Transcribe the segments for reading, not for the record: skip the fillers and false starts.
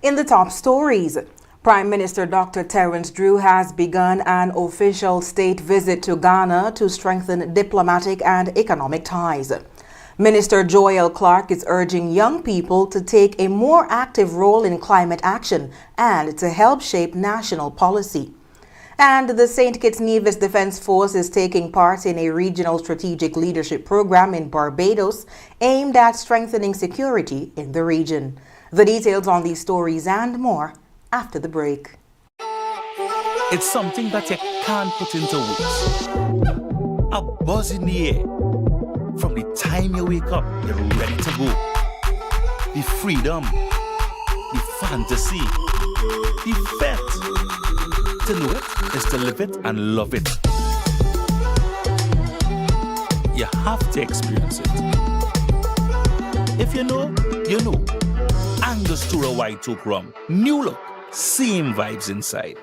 In the top stories, Prime Minister Dr. Terence Drew has begun an official state visit to Ghana to strengthen diplomatic and economic ties. Minister Joel Clark is urging young people to take a more active role in climate action and to help shape national policy. And the St. Kitts Nevis Defense Force is taking part in a regional strategic leadership program in Barbados aimed at strengthening security in the region. The details on these stories and more after the break. It's something that you can't put into words. A buzz in the air. From the time you wake up, you're ready to go. The freedom, the fantasy, the fete. To know it is to live it and love it. You have to experience it. If you know, you know. Angostura White Oak Rum. New look, same vibes inside.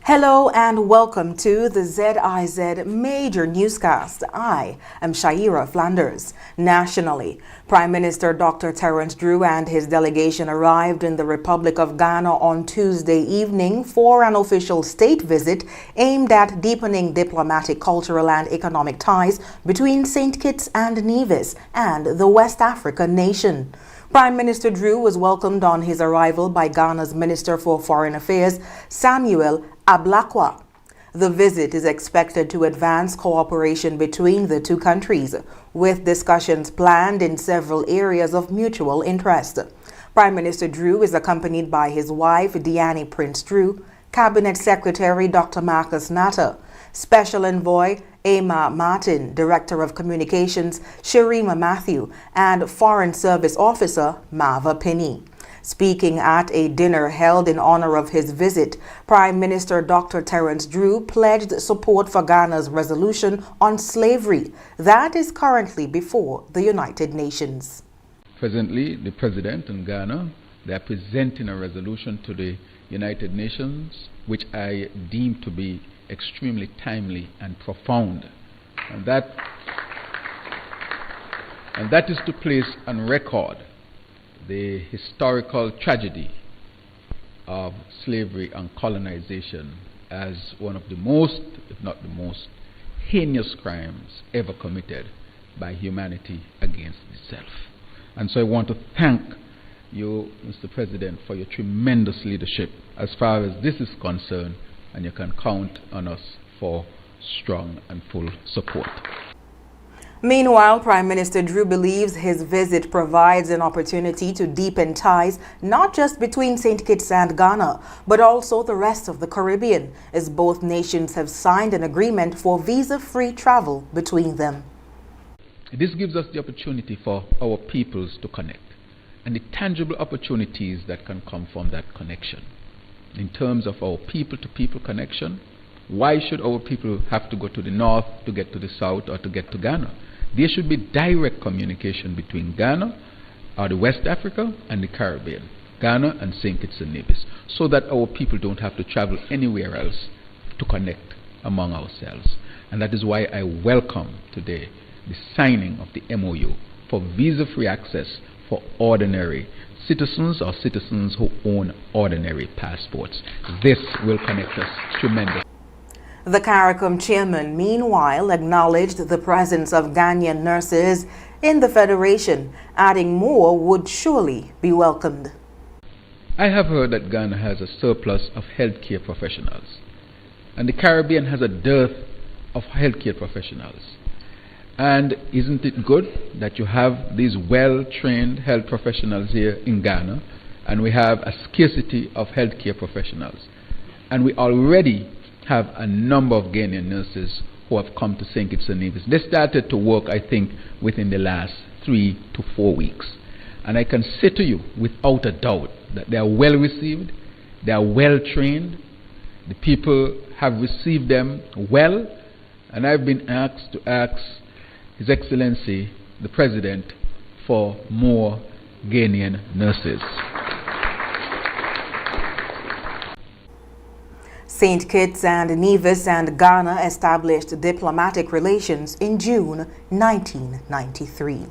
Hello and welcome to the ZIZ Major Newscast. I am Shaira Flanders. Nationally, Prime Minister Dr. Terence Drew and his delegation arrived in the Republic of Ghana on Tuesday evening for an official state visit aimed at deepening diplomatic, cultural and economic ties between St. Kitts and Nevis and the West African nation. Prime Minister Drew was welcomed on his arrival by Ghana's Minister for Foreign Affairs, Samuel Ablakwa. The visit is expected to advance cooperation between the two countries, with discussions planned in several areas of mutual interest. Prime Minister Drew is accompanied by his wife, Diani Prince Drew, Cabinet Secretary Dr. Marcus Natter, Special Envoy Emma Martin, Director of Communications Sharima Matthew, and Foreign Service Officer Mava Penny. Speaking at a dinner held in honor of his visit, Prime Minister Dr. Terence Drew pledged support for Ghana's resolution on slavery that is currently before the United Nations. Presently, the President in Ghana, they are presenting a resolution to the United Nations, which I deem to be extremely timely and profound. And that is to place on record the historical tragedy of slavery and colonization as one of the most, if not the most, heinous crimes ever committed by humanity against itself. And so I want to thank you, Mr. President, for your tremendous leadership as far as this is concerned, and you can count on us for strong and full support. Meanwhile, Prime Minister Drew believes his visit provides an opportunity to deepen ties not just between St. Kitts and Ghana, but also the rest of the Caribbean, as both nations have signed an agreement for visa-free travel between them. This gives us the opportunity for our peoples to connect, and the tangible opportunities that can come from that connection. In terms of our people-to-people connection, why should our people have to go to the north to get to the south or to get to Ghana? There should be direct communication between Ghana, or the West Africa, and the Caribbean, Ghana and St. Kitts and Nevis, so that our people don't have to travel anywhere else to connect among ourselves. And that is why I welcome today the signing of the MOU for visa-free access for ordinary citizens or citizens who own ordinary passports. This will connect us tremendously. The CARICOM chairman, meanwhile, acknowledged the presence of Ghanaian nurses in the Federation, adding more would surely be welcomed. I have heard that Ghana has a surplus of healthcare professionals, and the Caribbean has a dearth of healthcare professionals. And isn't it good that you have these well-trained health professionals here in Ghana, and we have a scarcity of healthcare professionals? And we already have a number of Ghanaian nurses who have come to St. Kitts and Nevis. They started to work, I think, within the last 3 to 4 weeks. And I can say to you, without a doubt, that they are well received, they are well trained, the people have received them well, and I've been asked to ask His Excellency, the President, for more Ghanaian nurses. St. Kitts and Nevis and Ghana established diplomatic relations in June 1993.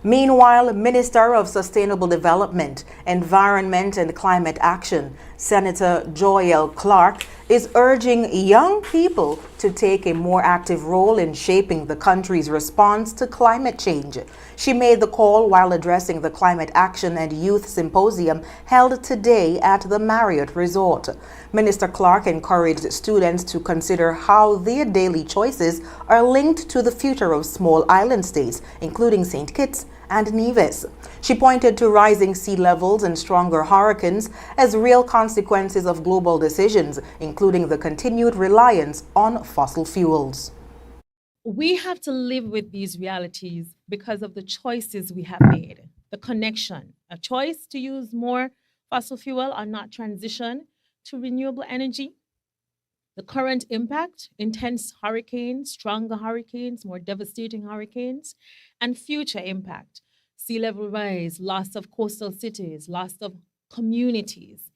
Meanwhile, Minister of Sustainable Development, Environment and Climate Action, Senator Joel Clark, is urging young people to take a more active role in shaping the country's response to climate change. She made the call while addressing the Climate Action and Youth Symposium held today at the Marriott Resort. Minister Clark encouraged students to consider how their daily choices are linked to the future of small island states, including St. Kitts and Nevis. She pointed to rising sea levels and stronger hurricanes as real consequences of global decisions, including the continued reliance on fossil fuels. We have to live with these realities because of the choices we have made. The connection, a choice to use more fossil fuel or not transition to renewable energy. The current impact, intense hurricanes, stronger hurricanes, more devastating hurricanes, and future impact, sea level rise, loss of coastal cities, loss of communities.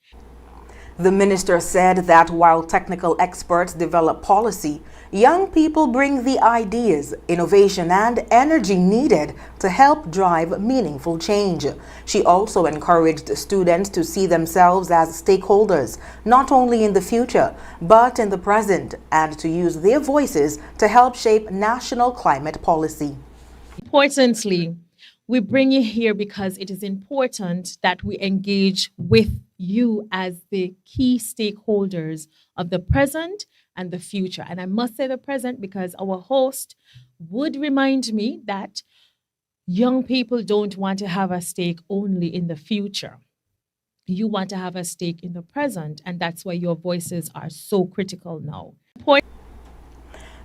The minister said that while technical experts develop policy, young people bring the ideas, innovation, and energy needed to help drive meaningful change. She also encouraged students to see themselves as stakeholders, not only in the future, but in the present, and to use their voices to help shape national climate policy. Importantly, we bring you here because it is important that we engage with you as the key stakeholders of the present and the future. And I must say the present because our host would remind me that young people don't want to have a stake only in the future. You want to have a stake in the present, and that's why your voices are so critical now.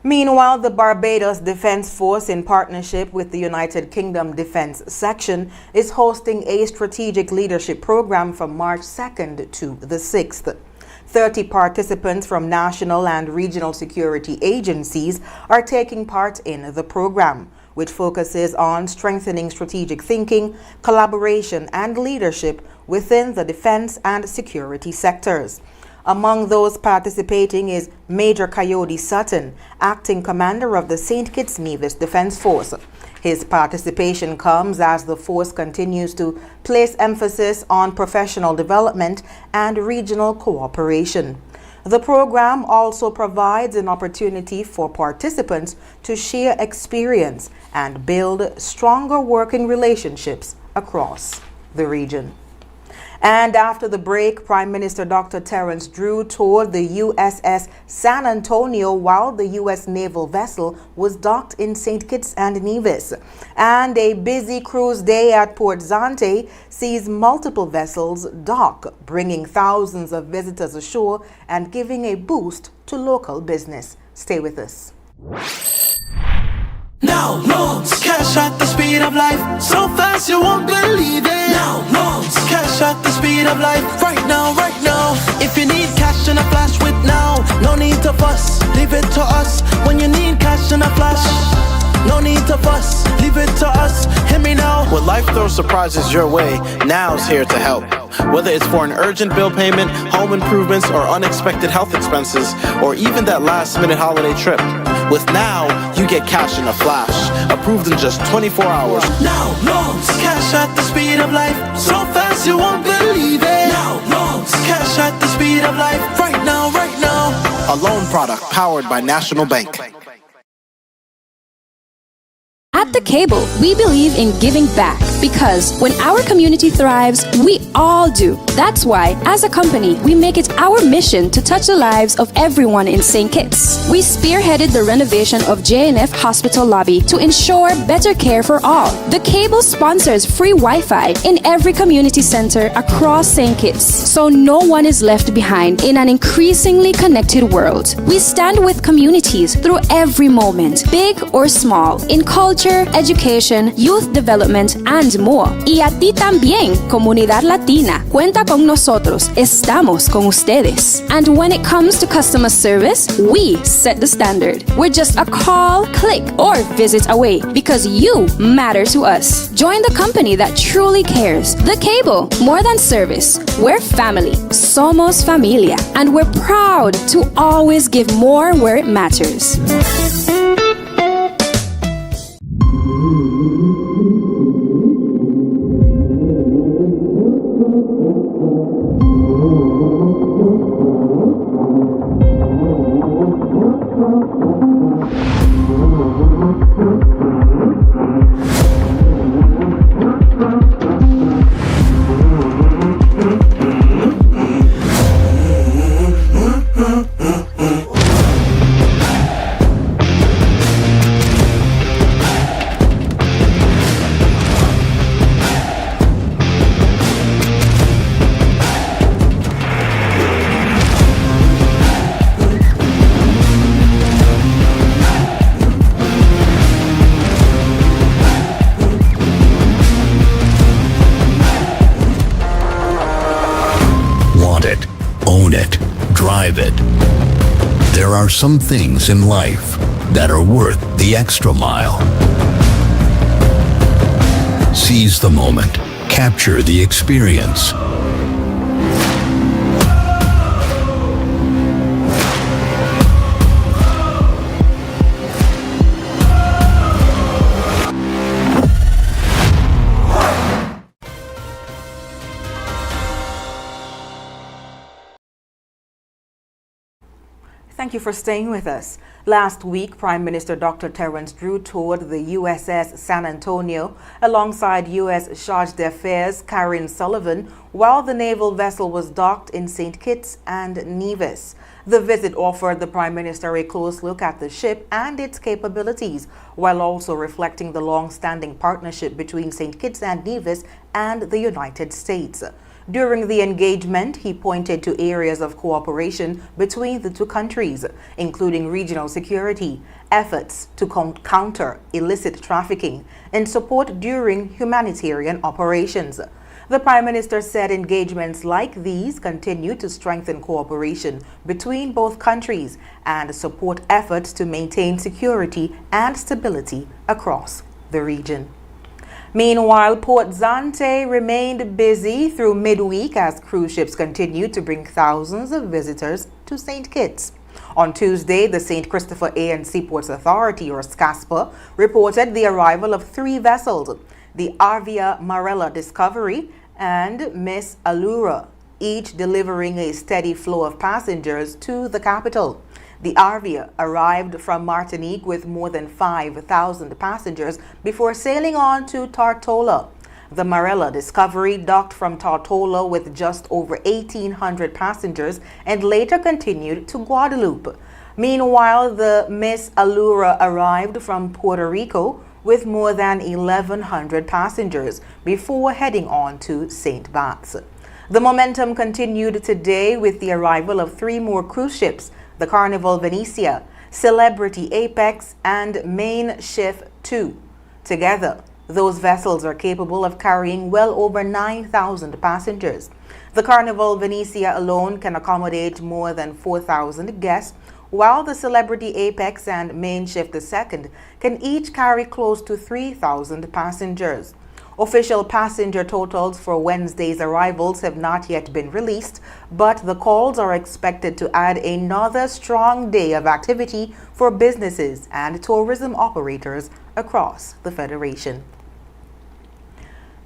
Meanwhile, the Barbados Defense Force, in partnership with the United Kingdom Defense Section, is hosting a strategic leadership program from March 2nd to the 6th. 30 participants from national and regional security agencies are taking part in the program, which focuses on strengthening strategic thinking, collaboration, and leadership within the defense and security sectors. Among those participating is Major Coyote Sutton, acting commander of the St. Kitts Nevis Defense Force. His participation comes as the force continues to place emphasis on professional development and regional cooperation. The program also provides an opportunity for participants to share experience and build stronger working relationships across the region. And after the break, Prime Minister Dr. Terence Drew toured the USS San Antonio while the U.S. naval vessel was docked in St. Kitts and Nevis. And a busy cruise day at Port Zante sees multiple vessels dock, bringing thousands of visitors ashore and giving a boost to local business. Stay with us. Now loans, cash at the speed of life, so fast you won't believe it. Now loans, cash at the speed of life, right now, right now. If you need cash in a flash with now, no need to fuss, leave it to us. When you need cash in a flash, no need to fuss, leave it to us. Hear me now. When life throws surprises your way, now's here to help. Whether it's for an urgent bill payment, home improvements, or unexpected health expenses, or even that last-minute holiday trip, with Now, you get cash in a flash, approved in just 24 hours. Now loans, cash at the speed of life, so fast you won't believe it. Now loans, cash at the speed of life, right now, right now. A loan product powered by National Bank. At The Cable, we believe in giving back because when our community thrives, we all do. That's why, as a company, we make it our mission to touch the lives of everyone in St. Kitts. We spearheaded the renovation of J&F Hospital lobby to ensure better care for all. The Cable sponsors free Wi-Fi in every community center across St. Kitts, so no one is left behind in an increasingly connected world. We stand with communities through every moment, big or small, in culture, education, youth development, and more. Y a ti también, comunidad latina. Cuenta con nosotros. Estamos con ustedes. And when it comes to customer service, we set the standard. We're just a call, click, or visit away because you matter to us. Join the company that truly cares. The Cable, more than service. We're family. Somos familia. And we're proud to always give more where it matters. Drive it. There are some things in life that are worth the extra mile. Seize the moment. Capture the experience. Thank you for staying with us. Last week, Prime Minister Dr. Terence Drew toured the USS San Antonio alongside U.S. Charge d'Affaires Karen Sullivan while the naval vessel was docked in St. Kitts and Nevis. The visit offered the Prime Minister a close look at the ship and its capabilities, while also reflecting the long-standing partnership between St. Kitts and Nevis and the United States. During the engagement, he pointed to areas of cooperation between the two countries, including regional security, efforts to counter illicit trafficking, and support during humanitarian operations. The Prime Minister said engagements like these continue to strengthen cooperation between both countries and support efforts to maintain security and stability across the region. Meanwhile, Port Zante remained busy through midweek as cruise ships continued to bring thousands of visitors to St. Kitts. On Tuesday, the St. Christopher A and Seaports Authority, or SCASPA, reported the arrival of 3 vessels, the Arvia Marella Discovery and Miss Allura, each delivering a steady flow of passengers to the capital. The Arvia arrived from Martinique with more than 5,000 passengers before sailing on to Tortola. The Marella Discovery docked from Tortola with just over 1,800 passengers and later continued to Guadeloupe. Meanwhile, the Miss Allura arrived from Puerto Rico with more than 1,100 passengers before heading on to St. Barts. The momentum continued today with the arrival of 3 more cruise ships, the Carnival Venetia, Celebrity Apex, and Main Shift 2. Together, those vessels are capable of carrying well over 9,000 passengers. The Carnival Venetia alone can accommodate more than 4,000 guests, while the Celebrity Apex and Main Shift 2 can each carry close to 3,000 passengers. Official passenger totals for Wednesday's arrivals have not yet been released, but the calls are expected to add another strong day of activity for businesses and tourism operators across the Federation.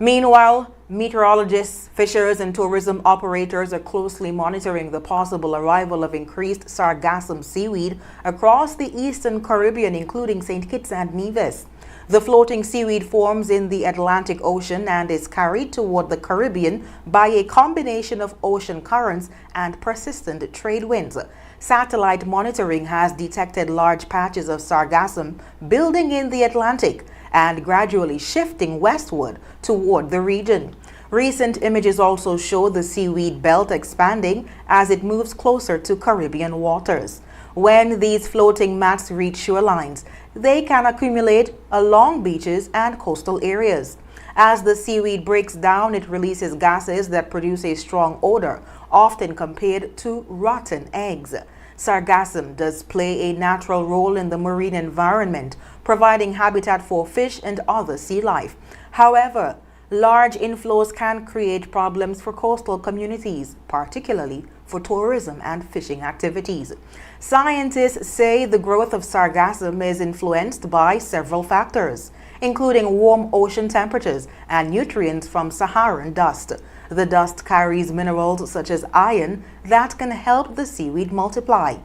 Meanwhile, meteorologists, fishers, and tourism operators are closely monitoring the possible arrival of increased Sargassum seaweed across the Eastern Caribbean, including St. Kitts and Nevis. The floating seaweed forms in the Atlantic Ocean and is carried toward the Caribbean by a combination of ocean currents and persistent trade winds. Satellite monitoring has detected large patches of sargassum building in the Atlantic and gradually shifting westward toward the region. Recent images also show the seaweed belt expanding as it moves closer to Caribbean waters. When these floating mats reach shorelines, they can accumulate along beaches and coastal areas. As the seaweed breaks down, it releases gases that produce a strong odor, often compared to rotten eggs. Sargassum does play a natural role in the marine environment, providing habitat for fish and other sea life. However, large inflows can create problems for coastal communities, particularly for tourism and fishing activities. Scientists say the growth of sargassum is influenced by several factors, including warm ocean temperatures and nutrients from Saharan dust. The dust carries minerals such as iron that can help the seaweed multiply.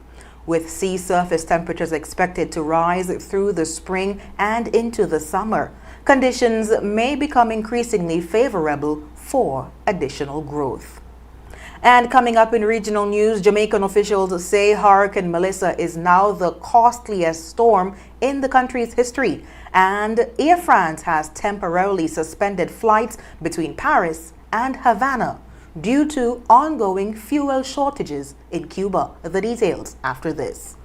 With sea surface temperatures expected to rise through the spring and into the summer, conditions may become increasingly favorable for additional growth. And coming up in regional news, Jamaican officials say Hurricane Melissa is now the costliest storm in the country's history, and Air France has temporarily suspended flights between Paris and Havana due to ongoing fuel shortages in Cuba. The details after this.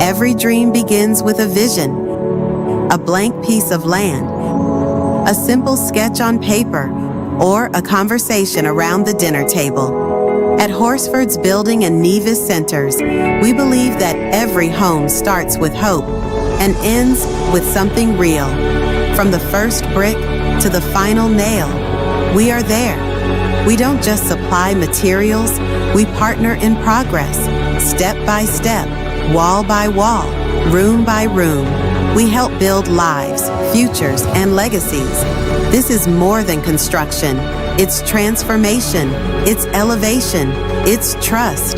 Every dream begins with a vision, a blank piece of land, a simple sketch on paper, or a conversation around the dinner table. At Horsford's Building and Nevis Centers, we believe that every home starts with hope and ends with something real. From the first brick to the final nail, we are there. We don't just supply materials, we partner in progress, step by step, wall by wall, room by room. We help build lives, futures, and legacies. This is more than construction. It's transformation. It's elevation. It's trust.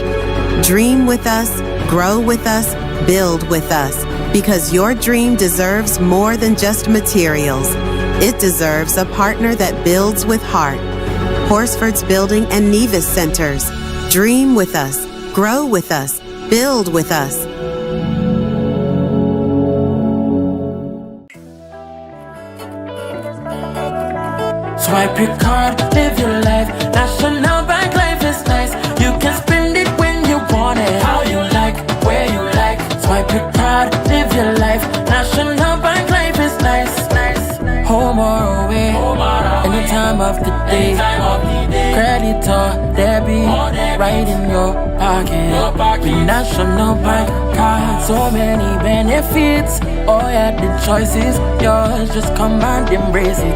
Dream with us, grow with us, build with us. Because your dream deserves more than just materials. It deserves a partner that builds with heart. Horsford's Building and Nevis Centers. Dream with us, grow with us, build with us. Swipe your card, live your life. National Bank life is nice. You can spend it when you want it, how you like, where you like. Swipe your card, live your life. National Bank life is nice. Home or away, any time of the day. Credit or debit, right in your pocket. With National Bank card, so many benefits. Oh yeah, the choice is yours. Just come and embrace it.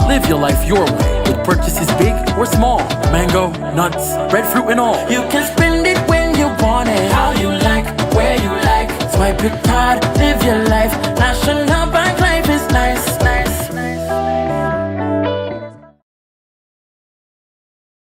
Live your life your way, with purchases big or small. Mango, nuts, breadfruit and all. You can spend it when you want it, how you like, where you like. Swipe your card, live your life. National Bank life is nice.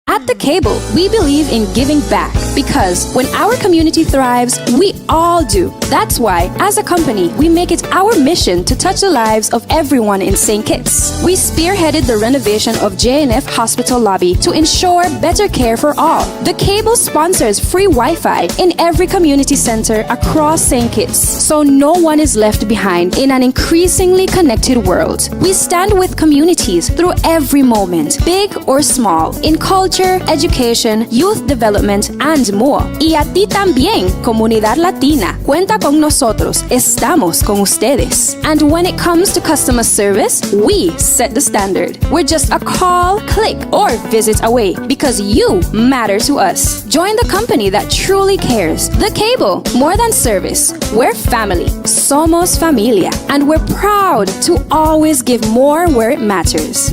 At The Cable, we believe in giving back because when our community thrives, we all do. That's why, as a company, we make it our mission to touch the lives of everyone in St. Kitts. We spearheaded the renovation of JNF Hospital lobby to ensure better care for all. The Cable sponsors free Wi-Fi in every community center across St. Kitts, so no one is left behind in an increasingly connected world. We stand with communities through every moment, big or small, in culture, education, youth development, and more. Y a ti también, comunidad latina. Cuenta con nosotros. Estamos con ustedes. And when it comes to customer service, we set the standard. We're just a call, click, or visit away because you matter to us. Join the company that truly cares. The Cable, more than service. We're family. Somos familia. And we're proud to always give more where it matters.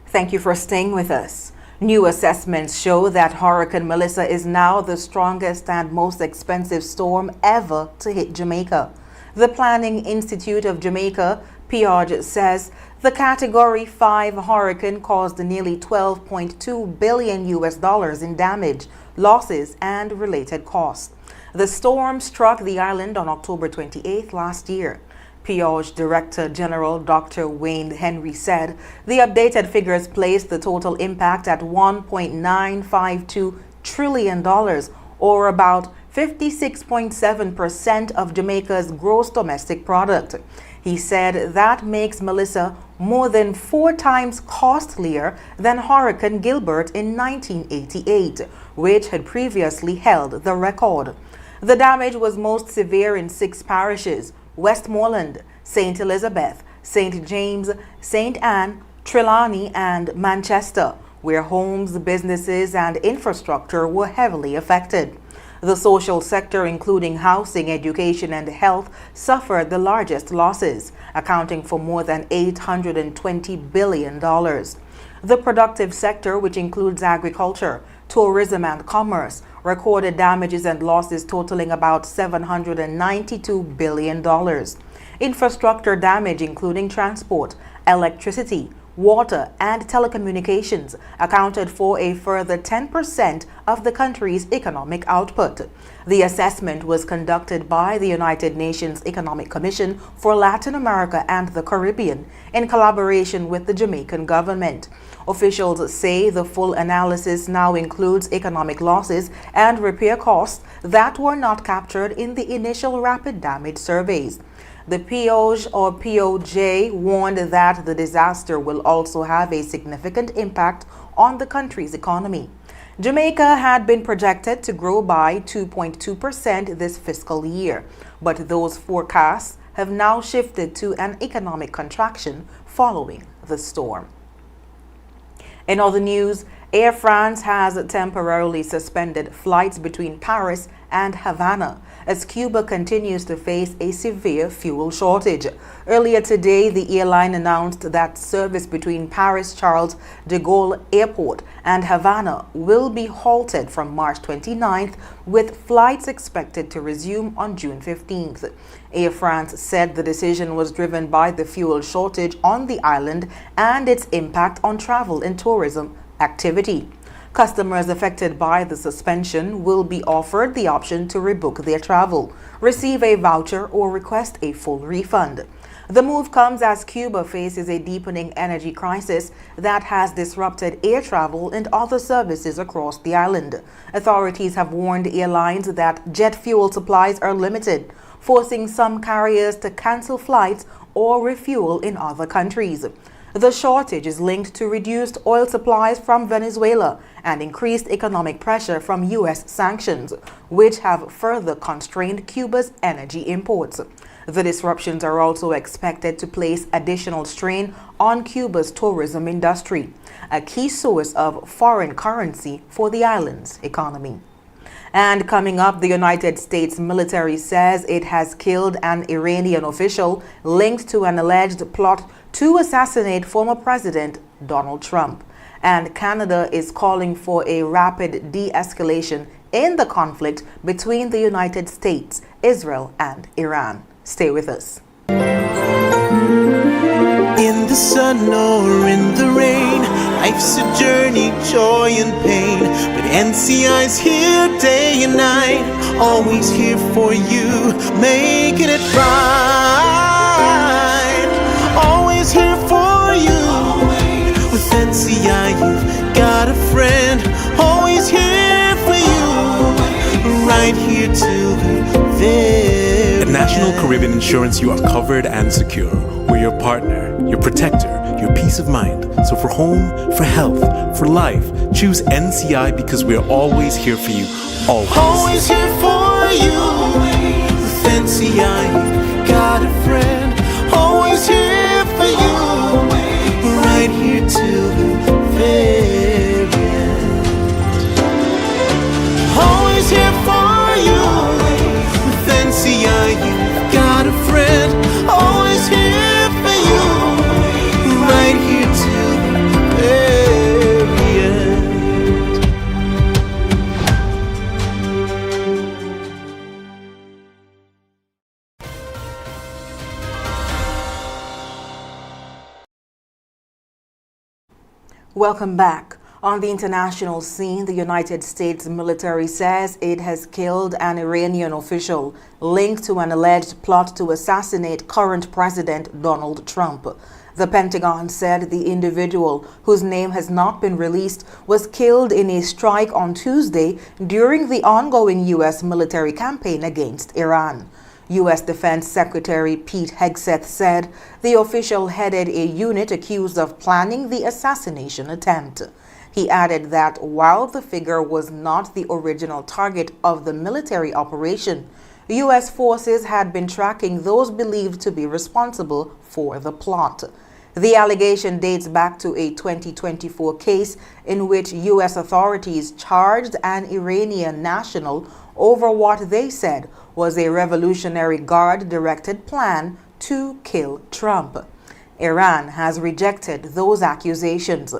Thank you for staying with us. New assessments show that Hurricane Melissa is now the strongest and most expensive storm ever to hit Jamaica. The Planning Institute of Jamaica, PIOJ, says the Category 5 hurricane caused nearly $12.2 billion in damage, losses, and related costs. The storm struck the island on October 28th last year. PIOJ Director General Dr. Wayne Henry said the updated figures placed the total impact at $1.952 trillion, or about 56.7% of Jamaica's gross domestic product. He said that makes Melissa more than 4 times costlier than Hurricane Gilbert in 1988, which had previously held the record. The damage was most severe in 6 parishes: Westmoreland, St. Elizabeth, St. James, St. Anne, Trelawney, and Manchester, where homes, businesses, and infrastructure were heavily affected. The social sector, including housing, education, and health, suffered the largest losses, accounting for more than $820 billion. The productive sector, which includes agriculture, tourism, and commerce, recorded damages and losses totaling about $792 billion. Infrastructure damage, including transport, electricity, water, and telecommunications, accounted for a further 10% of the country's economic output. The assessment was conducted by the United Nations Economic Commission for Latin America and the Caribbean in collaboration with the Jamaican government. Officials say the full analysis now includes economic losses and repair costs that were not captured in the initial rapid damage surveys. The PIOJ or POJ warned that the disaster will also have a significant impact on the country's economy. Jamaica had been projected to grow by 2.2% this fiscal year, but those forecasts have now shifted to an economic contraction following the storm. In other news, Air France has temporarily suspended flights between Paris and Havana as Cuba continues to face a severe fuel shortage. Earlier today, the airline announced that service between Paris Charles de Gaulle Airport and Havana will be halted from March 29th, with flights expected to resume on June 15th. Air France said the decision was driven by the fuel shortage on the island and its impact on travel and tourism activity. Customers affected by the suspension will be offered the option to rebook their travel, receive a voucher, or request a full refund. The move comes as Cuba faces a deepening energy crisis that has disrupted air travel and other services across the island. Authorities have warned airlines that jet fuel supplies are limited, forcing some carriers to cancel flights or refuel in other countries. The shortage is linked to reduced oil supplies from Venezuela and increased economic pressure from U.S. sanctions, which have further constrained Cuba's energy imports. The disruptions are also expected to place additional strain on Cuba's tourism industry, a key source of foreign currency for the island's economy. And coming up, the United States military says it has killed an Iranian official linked to an alleged plot to assassinate former President Donald Trump. And Canada is calling for a rapid de-escalation in the conflict between the United States, Israel, and Iran. Stay with us. In the sun or in the rain, life's a journey, joy and pain. But NCI's here day and night, always here for you, making it right. Always here for you. With NCI, you've got a friend, always here for you, right here till the very At National Caribbean Insurance, you are covered and secure. We're your partner, your protector, your peace of mind. So for home, for health, for life, choose NCI because we're always here for you. Always. Always here for you. With NCI, you've got a friend, always here for you, right here till the very end. Always here for you. With NCI, you've got a friend, always here for you, right here till the very end. Welcome back. On the international scene, the United States military says it has killed an Iranian official linked to an alleged plot to assassinate current President Donald Trump. The Pentagon said the individual, whose name has not been released, was killed in a strike on Tuesday during the ongoing U.S. military campaign against Iran. U.S. Defense Secretary Pete Hegseth said the official headed a unit accused of planning the assassination attempt. He added that while the figure was not the original target of the military operation, U.S. forces had been tracking those believed to be responsible for the plot. The allegation dates back to a 2024 case in which U.S. authorities charged an Iranian national over what they said was a Revolutionary Guard-directed plan to kill Trump. Iran has rejected those accusations.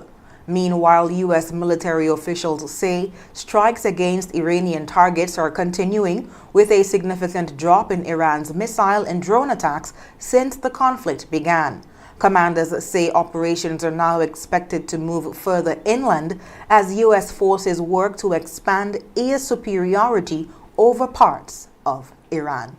Meanwhile, U.S. military officials say strikes against Iranian targets are continuing, with a significant drop in Iran's missile and drone attacks since the conflict began. Commanders say operations are now expected to move further inland as U.S. forces work to expand air superiority over parts of Iran.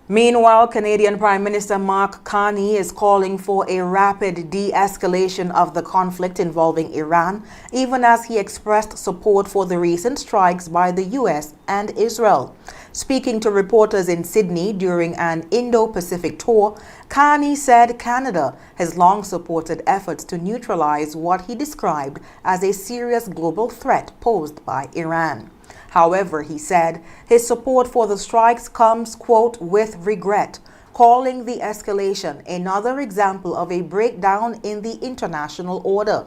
Meanwhile, Canadian Prime Minister Mark Carney is calling for a rapid de-escalation of the conflict involving Iran, even as he expressed support for the recent strikes by the U.S. and Israel. Speaking to reporters in Sydney during an Indo-Pacific tour, Carney said Canada has long supported efforts to neutralize what he described as a serious global threat posed by Iran. However, he said his support for the strikes comes, quote, with regret, calling the escalation another example of a breakdown in the international order.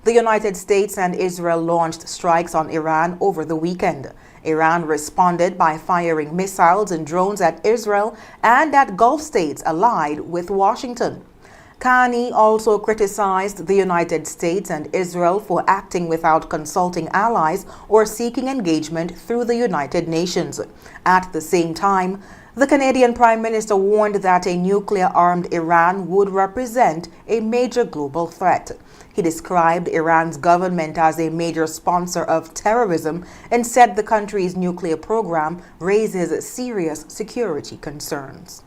The United States and Israel launched strikes on Iran over the weekend. Iran responded by firing missiles and drones at Israel and at Gulf states allied with Washington. Carney also criticized the United States and Israel for acting without consulting allies or seeking engagement through the United Nations. At the same time, the Canadian Prime Minister warned that a nuclear-armed Iran would represent a major global threat. He described Iran's government as a major sponsor of terrorism and said the country's nuclear program raises serious security concerns.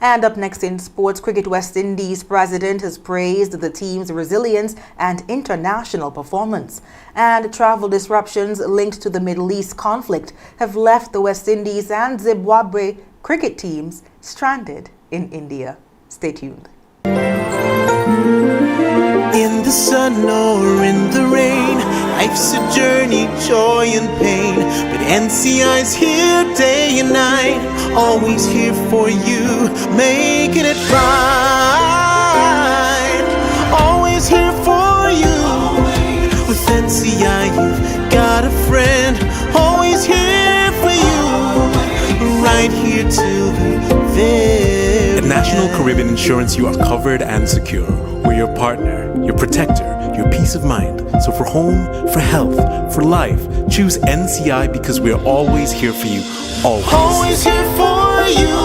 And up next in sports, Cricket West Indies president has praised the team's resilience and international performance. And travel disruptions linked to the Middle East conflict have left the West Indies and Zimbabwe cricket teams stranded in India. Stay tuned. In the sun or in the rain, life's a journey, joy and pain. But NCI's here day and night, always here for you, making it right. Always here for you. With NCI you've got a friend, always here for you, right here till the very At National Caribbean Insurance, you are covered and secure. We're your partner, your protector, your peace of mind. So for home, for health, for life, choose NCI because we're always here for you. Always. Always here for you.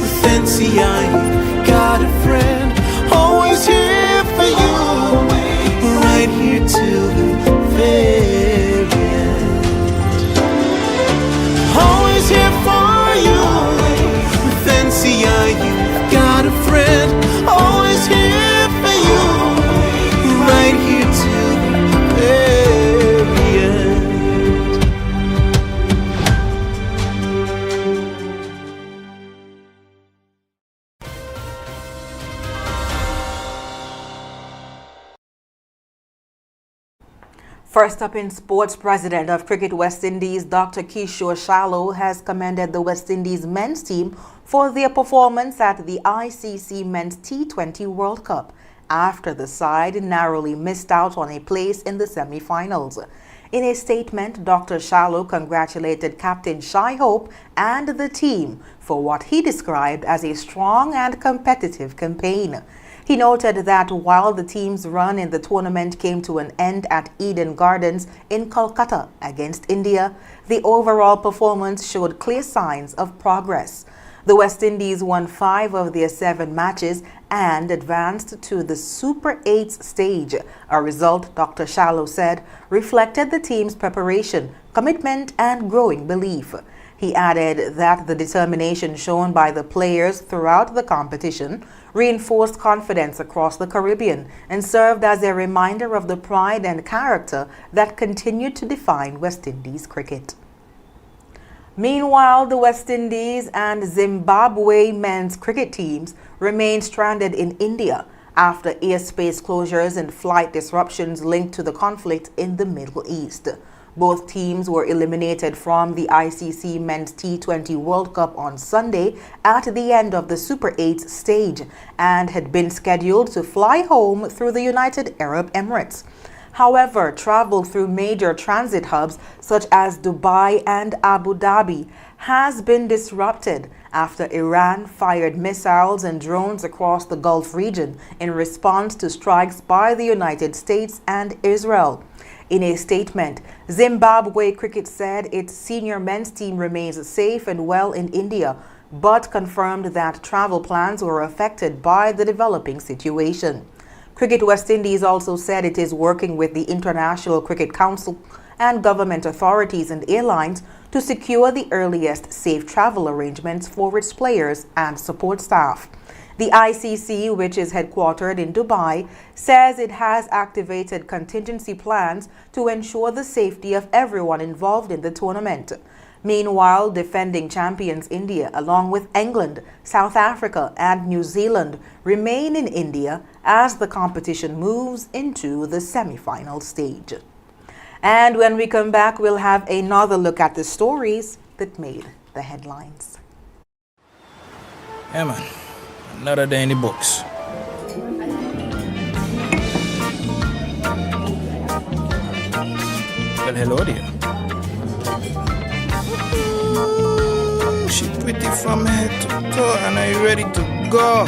With NCI, you've got a friend. Always here for you. Right here till the very end. Always here for you. With NCI, you've got a friend. Always here for you. Right here till the very end. First up in sports, President of Cricket West Indies, Dr. Kishore Shallow, has commended the West Indies men's team for their performance at the ICC Men's T20 World Cup after the side narrowly missed out on a place in the semi-finals. In a statement, Dr. Shallow congratulated Captain Shai Hope and the team for what he described as a strong and competitive campaign. He noted that while the team's run in the tournament came to an end at Eden Gardens in Kolkata against India, the overall performance showed clear signs of progress. The West Indies won 5 of their 7 matches and advanced to the Super 8 stage, a result Dr. Shallow said reflected the team's preparation, commitment, and growing belief. He added that the determination shown by the players throughout the competition reinforced confidence across the Caribbean and served as a reminder of the pride and character that continued to define West Indies cricket. Meanwhile, the West Indies and Zimbabwe men's cricket teams remain stranded in India after airspace closures and flight disruptions linked to the conflict in the Middle East. Both teams were eliminated from the ICC Men's T20 World Cup on Sunday at the end of the Super 8 stage and had been scheduled to fly home through the United Arab Emirates. However, travel through major transit hubs such as Dubai and Abu Dhabi has been disrupted after Iran fired missiles and drones across the Gulf region in response to strikes by the United States and Israel. In a statement, Zimbabwe Cricket said its senior men's team remains safe and well in India, but confirmed that travel plans were affected by the developing situation. Cricket West Indies also said it is working with the International Cricket Council and government authorities and airlines to secure the earliest safe travel arrangements for its players and support staff. The ICC, which is headquartered in Dubai, says it has activated contingency plans to ensure the safety of everyone involved in the tournament. Meanwhile, defending champions India, along with England, South Africa, and New Zealand, remain in India as the competition moves into the semi-final stage. And when we come back, we'll have another look at the stories that made the headlines. Yeah, man. Another day in the books. Well, hello there. Ooh, she pretty from head to toe, and are you ready to go?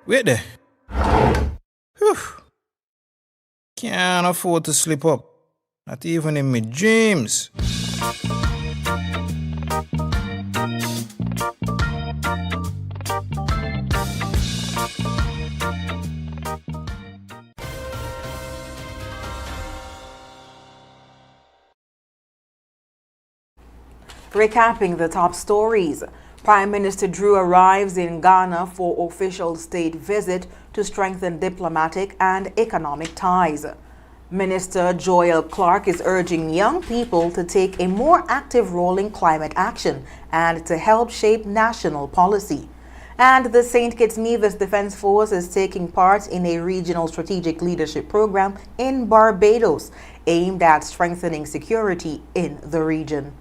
Wait there. Whew. Can't afford to slip up, not even in my dreams. Recapping the top stories. Prime Minister Drew arrives in Ghana for official state visit to strengthen diplomatic and economic ties. Minister Joel Clark is urging young people to take a more active role in climate action and to help shape national policy. And the St. Kitts Nevis Defense Force is taking part in a regional strategic leadership program in Barbados aimed at strengthening security in the region.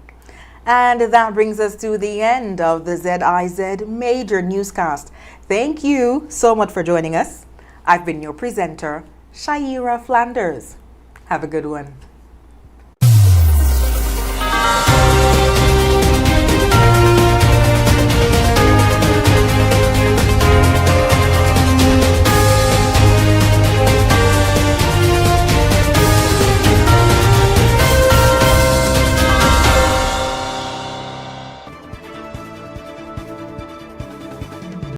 And that brings us to the end of the ZIZ Major Newscast. Thank you so much for joining us. I've been your presenter, Shaira Flanders. Have a good one.